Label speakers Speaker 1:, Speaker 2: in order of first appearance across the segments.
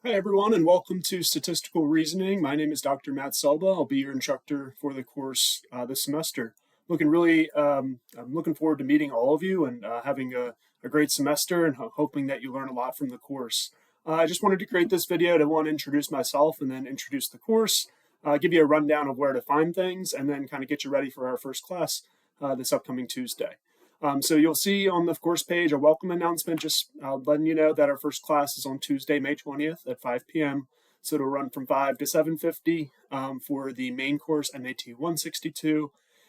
Speaker 1: Hi, everyone, and welcome to Statistical Reasoning. My name is Dr. Matt Selba. I'll be your instructor for the course this semester. I'm looking forward to meeting all of you and having a great semester and hoping that you learn a lot from the course. I just wanted to create this video to introduce myself and then introduce the course, give you a rundown of where to find things, and then kind of get you ready for our first class this upcoming Tuesday. So you'll see on the course page a welcome announcement, just letting you know that our first class is on Tuesday, May 20th at 5 p.m. So it'll run from 5 to 7:50 for the main course, MAT162.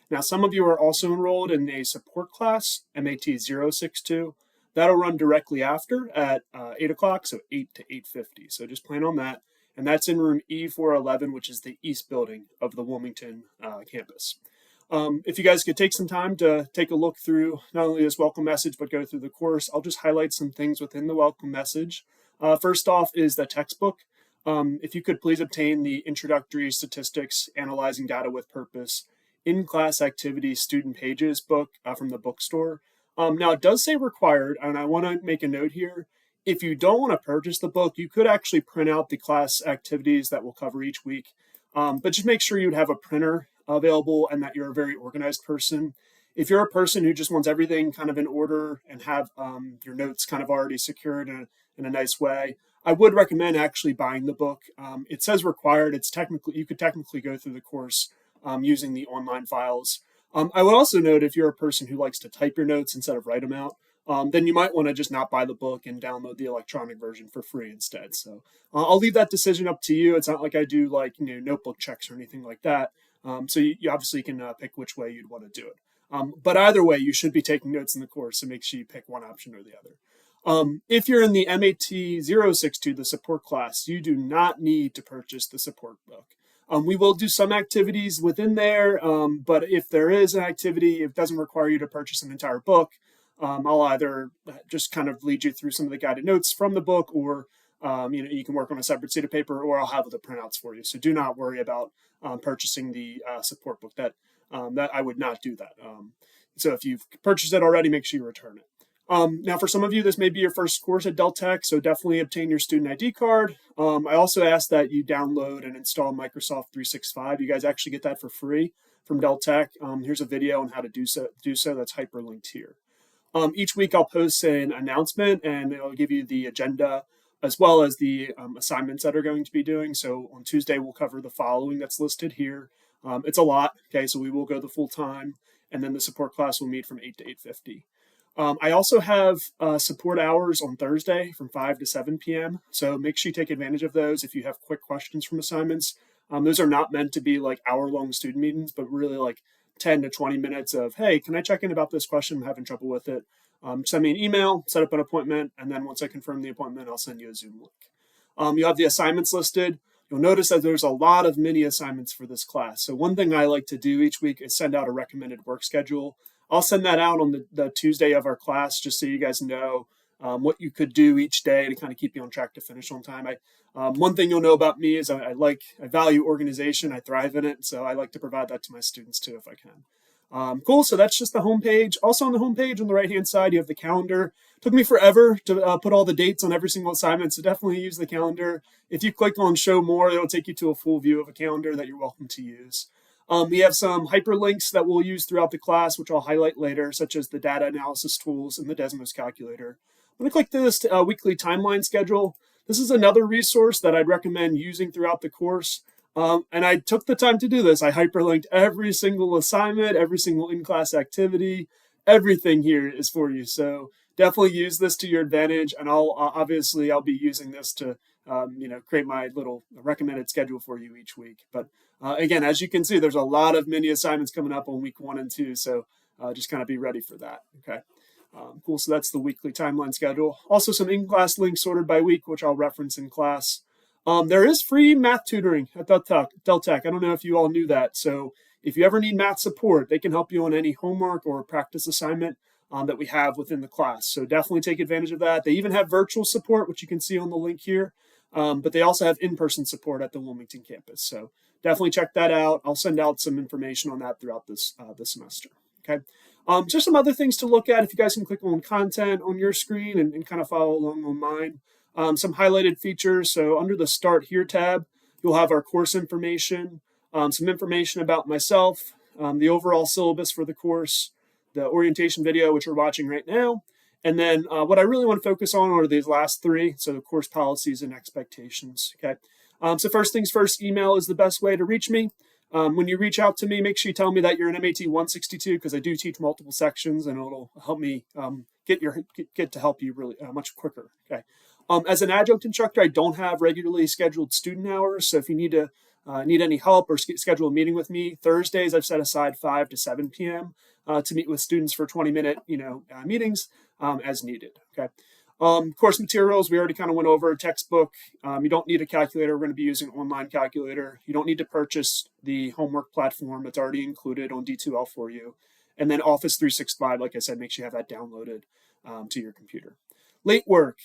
Speaker 1: Now, some of you are also enrolled in a support class, MAT062. That'll run directly after at 8 o'clock, so 8 to 8:50. So just plan on that. And that's in room E411, which is the east building of the Wilmington campus. If you guys could take some time to take a look through not only this welcome message, but go through the course, I'll just highlight some things within the welcome message. First off is the textbook. If you could please obtain the Introductory Statistics, Analyzing Data with Purpose, In-Class Activities Student Pages book from the bookstore. Now, it does say required, and I want to make a note here. If you don't want to purchase the book, you could actually print out the class activities that we'll cover each week. But just make sure you'd have a printer available and that you're a very organized person. If you're a person who just wants everything kind of in order and have your notes kind of already secured in a nice way, I would recommend actually buying the book. It says required. You could technically go through the course using the online files. I would also note if you're a person who likes to type your notes instead of write them out, then you might want to just not buy the book and download the electronic version for free instead. So I'll leave that decision up to you. It's not like I do notebook checks or anything like that. So you obviously can pick which way you'd want to do it. But either way, you should be taking notes in the course, so make sure you pick one option or the other. If you're in the MAT062, the support class, you do not need to purchase the support book. We will do some activities within there, but if there is an activity, it doesn't require you to purchase an entire book. I'll either just kind of lead you through some of the guided notes from the book, or you can work on a separate sheet of paper, or I'll have the printouts for you. So do not worry about purchasing the support book. That I would not do that. So if you've purchased it already, make sure you return it. Now, for some of you, this may be your first course at DelTech, so definitely obtain your student ID card. I also ask that you download and install Microsoft 365. You guys actually get that for free from DelTech. Here's a video on how to do so. That's hyperlinked here. Each week I'll post an announcement, and it'll give you the agenda as well as the assignments that are going to be doing. So on Tuesday, we'll cover the following that's listed here. It's a lot, okay, so we will go the full time, and then the support class will meet from 8 to 8:50. I also have support hours on Thursday from 5 to 7 p.m., so make sure you take advantage of those if you have quick questions from assignments. Those are not meant to be like hour-long student meetings, but really like 10 to 20 minutes of, hey, can I check in about this question? I'm having trouble with it. Send me an email, set up an appointment, and then once I confirm the appointment, I'll send you a Zoom link. You have the assignments listed. You'll notice that there's a lot of mini assignments for this class. So one thing I like to do each week is send out a recommended work schedule. I'll send that out on the Tuesday of our class, just so you guys know what you could do each day to kind of keep you on track to finish on time. One thing you'll know about me is I value organization. I thrive in it, so I like to provide that to my students too if I can. Cool, so that's just the homepage. Also on the homepage on the right-hand side, you have the calendar. It took me forever to put all the dates on every single assignment, so definitely use the calendar. If you click on Show More, it'll take you to a full view of a calendar that you're welcome to use. We have some hyperlinks that we'll use throughout the class, which I'll highlight later, such as the data analysis tools and the Desmos calculator. I'm going to click this weekly timeline schedule. This is another resource that I'd recommend using throughout the course. And I took the time to do this. I hyperlinked every single assignment, every single in-class activity. Everything here is for you. So definitely use this to your advantage. And I'll be using this to create my little recommended schedule for you each week. But again, as you can see, there's a lot of mini assignments coming up on week 1 and 2. So just kind of be ready for that. Okay. Cool. So that's the weekly timeline schedule. Also some in-class links sorted by week, which I'll reference in class. There is free math tutoring at DelTech. I don't know if you all knew that. So if you ever need math support, they can help you on any homework or practice assignment that we have within the class. So definitely take advantage of that. They even have virtual support, which you can see on the link here. But they also have in-person support at the Wilmington campus. So definitely check that out. I'll send out some information on that throughout this semester. Okay. Just some other things to look at. If you guys can click on content on your screen and kind of follow along on mine. Some highlighted features. So under the Start Here tab, you'll have our course information, some information about myself, the overall syllabus for the course, the orientation video, which we're watching right now. And then what I really want to focus on are these last three, so the course policies and expectations. Okay. So first things first, email is the best way to reach me. When you reach out to me, make sure you tell me that you're an MAT162 because I do teach multiple sections, and it'll help me get to help you really much quicker. Okay. As an adjunct instructor, I don't have regularly scheduled student hours, so if you need any help or schedule a meeting with me, Thursdays I've set aside 5 to 7 p.m. To meet with students for 20-minute meetings as needed. Okay. Course materials, we already kind of went over. Textbook, you don't need a calculator. We're going to be using an online calculator. You don't need to purchase the homework platform. It's already included on D2L for you. And then Office 365, like I said, make sure you have that downloaded to your computer. Late work.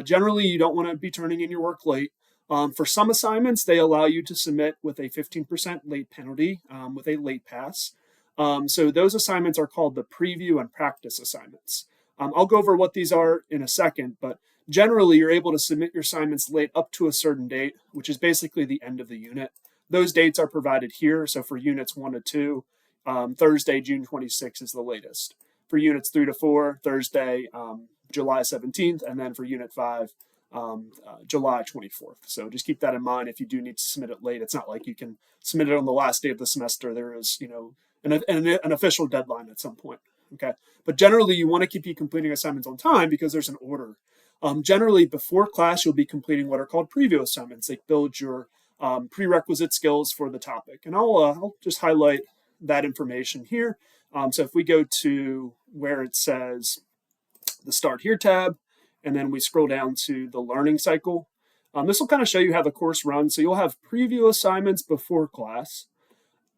Speaker 1: Generally, you don't want to be turning in your work late. For some assignments, they allow you to submit with a 15% late penalty with a late pass. So those assignments are called the preview and practice assignments. I'll go over what these are in a second, but generally you're able to submit your assignments late up to a certain date, which is basically the end of the unit. Those dates are provided here. So for units 1 to 2, Thursday, June 26th is the latest. For units 3 to 4, Thursday, July 17th, and then for unit 5, July 24th. So just keep that in mind if you do need to submit it late. It's not like you can submit it on the last day of the semester. There is, an official deadline at some point. Okay, but generally you want to keep completing assignments on time because there's an order. Generally before class, you'll be completing what are called preview assignments. They build your prerequisite skills for the topic, and I'll just highlight that information here. So if we go to where it says the Start Here tab, and then we scroll down to the learning cycle, this will kind of show you how the course runs. So you'll have preview assignments before class.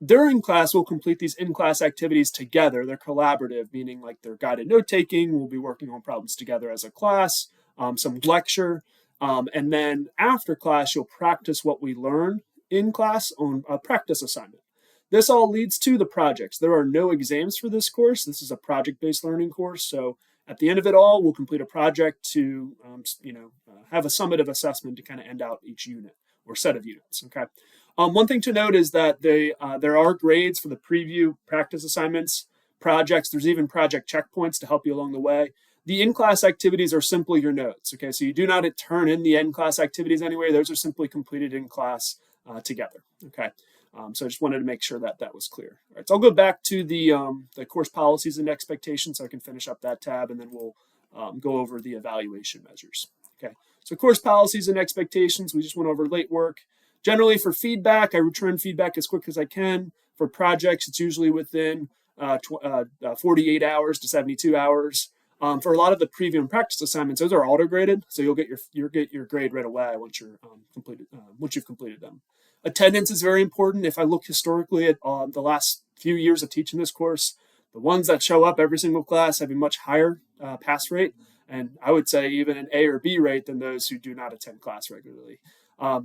Speaker 1: During class, we'll complete these in-class activities together. They're collaborative, meaning like they're guided note-taking. We'll be working on problems together as a class, some lecture. And then after class, you'll practice what we learn in class on a practice assignment. This all leads to the projects. There are no exams for this course. This is a project-based learning course. So at the end of it all, we'll complete a project to have a summative assessment to kind of end out each unit or set of units. Okay. One thing to note is that there are grades for the preview practice assignments, projects. There's even project checkpoints to help you along the way. The in-class activities are simply your notes. Okay, so you do not turn in the in-class activities anyway. Those are simply completed in class together. Okay, so I just wanted to make sure that that was clear. All right, so I'll go back to the course policies and expectations so I can finish up that tab, and then we'll go over the evaluation measures. Okay, so course policies and expectations. We just went over late work. Generally, for feedback, I return feedback as quick as I can. For projects, it's usually within 48 hours to 72 hours. For a lot of the preview and practice assignments, those are auto-graded, so you'll get your grade right away once you've completed them. Attendance is very important. If I look historically at the last few years of teaching this course, the ones that show up every single class have a much higher pass rate, and I would say even an A or B rate than those who do not attend class regularly.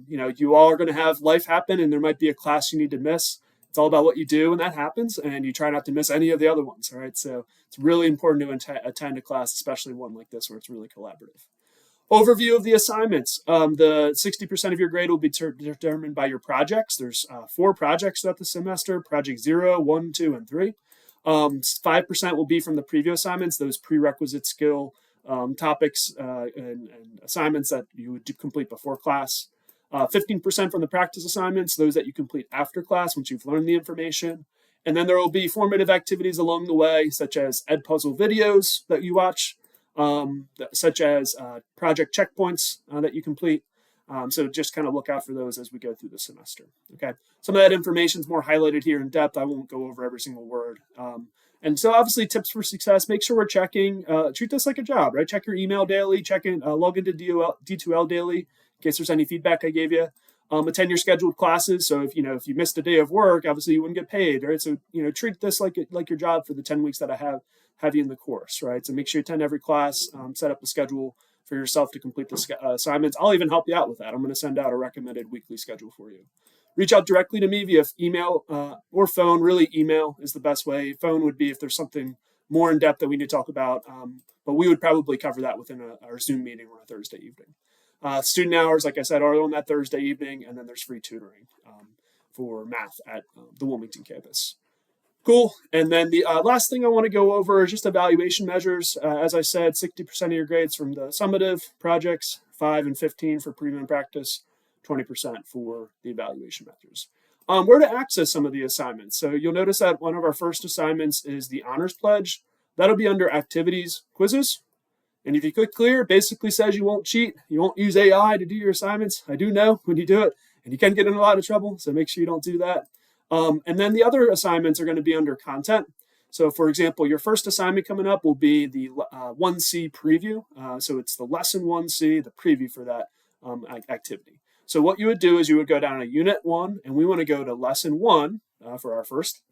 Speaker 1: You all are going to have life happen, and there might be a class you need to miss. It's all about what you do when that happens, and you try not to miss any of the other ones. All right, so it's really important to attend a class, especially one like this where it's really collaborative. Overview of the assignments. The 60% of your grade will be determined by your projects. There's 4 projects throughout the semester: Project 0, 1, 2, and 3. 5% will be from the preview assignments, those prerequisite skill topics and assignments that you would complete before class. 15% from the practice assignments, those that you complete after class once you've learned the information. And then there will be formative activities along the way, such as Edpuzzle videos that you watch, such as project checkpoints that you complete. So just kind of look out for those as we go through the semester. Okay, some of that information is more highlighted here in depth. I won't go over every single word. And so obviously tips for success, make sure we're checking, treat this like a job, right? Check your email daily, log into D2L daily, in case there's any feedback I gave you. Attend your scheduled classes. So if you missed a day of work, obviously you wouldn't get paid, right? So treat this like your job for the 10 weeks that I have you in the course, right? So make sure you attend every class, set up a schedule for yourself to complete the assignments. I'll even help you out with that. I'm going to send out a recommended weekly schedule for you. Reach out directly to me via email or phone. Really, email is the best way. Phone would be if there's something more in depth that we need to talk about, but we would probably cover that within our Zoom meeting on a Thursday evening. Student hours, like I said, are on that Thursday evening, and then there's free tutoring for math at the Wilmington campus. Cool. And then the last thing I want to go over is just evaluation measures. As I said, 60% of your grades from the summative projects, 5 and 15 for preview and practice, 20% for the evaluation measures. Where to access some of the assignments. So you'll notice that one of our first assignments is the honors pledge. That'll be under activities, quizzes. And if you click clear, it basically says you won't cheat. You won't use AI to do your assignments. I do know when you do it, and you can get in a lot of trouble, so make sure you don't do that. And then the other assignments are going to be under content. So for example, your first assignment coming up will be the 1C preview. So it's the lesson 1C, the preview for that activity. So what you would do is you would go down to unit 1, and we want to go to lesson 1 for our first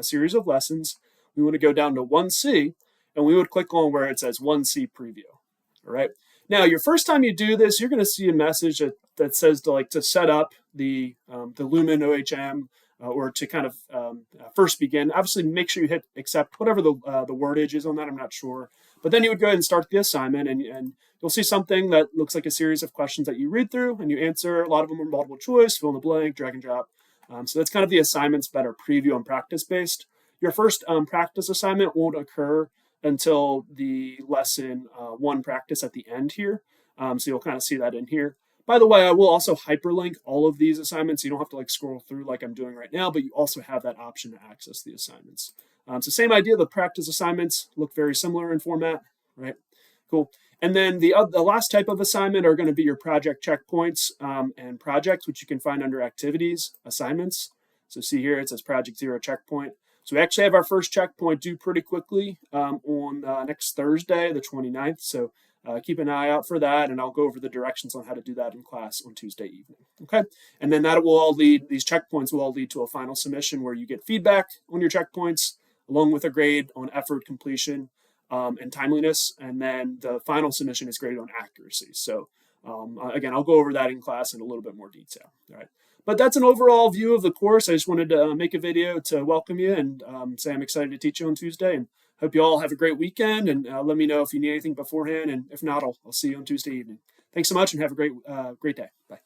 Speaker 1: series of lessons. We want to go down to 1C, and we would click on where it says 1C preview. All right. Now, your first time you do this, you're going to see a message that says to set up the Lumen OHM or to kind of first begin. Obviously, make sure you hit accept, whatever the wordage is on that. I'm not sure. But then you would go ahead and start the assignment, and you'll see something that looks like a series of questions that you read through, and you answer. A lot of them are multiple choice, fill in the blank, drag and drop. So that's kind of the assignments that are preview and practice based. Your first practice assignment won't occur until the lesson 1 practice at the end here. So you'll kind of see that in here. By the way, I will also hyperlink all of these assignments. You don't have to scroll through like I'm doing right now, but you also have that option to access the assignments. So same idea, the practice assignments look very similar in format, right? Cool. And then the last type of assignment are going to be your project checkpoints and projects, which you can find under activities, assignments. So see here, it says project 0 checkpoint. So we actually have our first checkpoint due pretty quickly on next Thursday, the 29th. So keep an eye out for that, and I'll go over the directions on how to do that in class on Tuesday evening. Okay, and then that will all lead, these checkpoints will all lead to a final submission where you get feedback on your checkpoints, along with a grade on effort, completion, and timeliness, and then the final submission is graded on accuracy. So again, I'll go over that in class in a little bit more detail. All right. But that's an overall view of the course. I just wanted to make a video to welcome you and say I'm excited to teach you on Tuesday, and hope you all have a great weekend, and let me know if you need anything beforehand, and if not, I'll see you on Tuesday evening. Thanks so much, and have a great day. Bye.